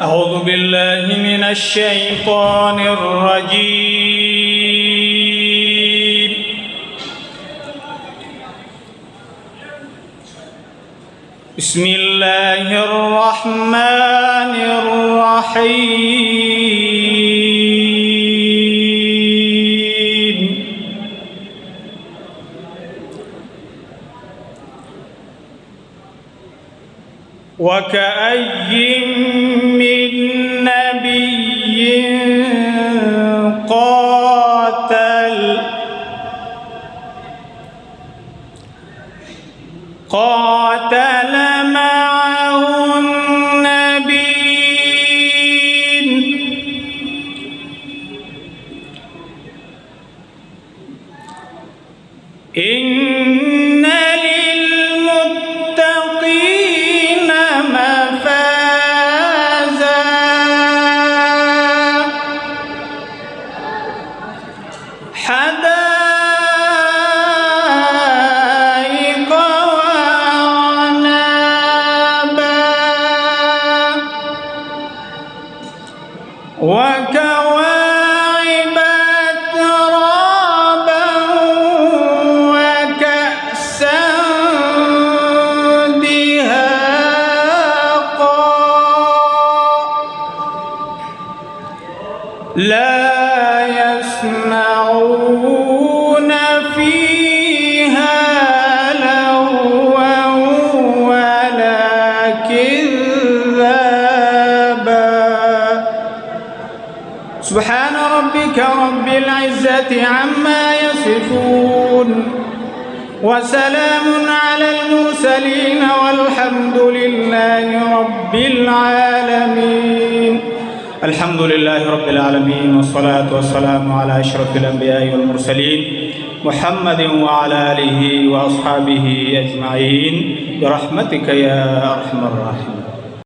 أعوذ بالله من الشيطان الرجيم. بسم الله الرحمن الرحيم. وكأي من نبي قاتل معه النبيين إن للمتقين مفازا حدائق وعنبا وكواعب أترابا وكأسا دهاقا لا يسمعون فيها لغوا ولا كذابا. سبحان ربك رب العزة عما يصفون وسلام على المرسلين والحمد لله رب العالمين. الحمد لله رب العالمين والصلاة والسلام على أشرف الأنبياء والمرسلين محمد وعلى آله وأصحابه أجمعين برحمتك يا أرحم الراحمين.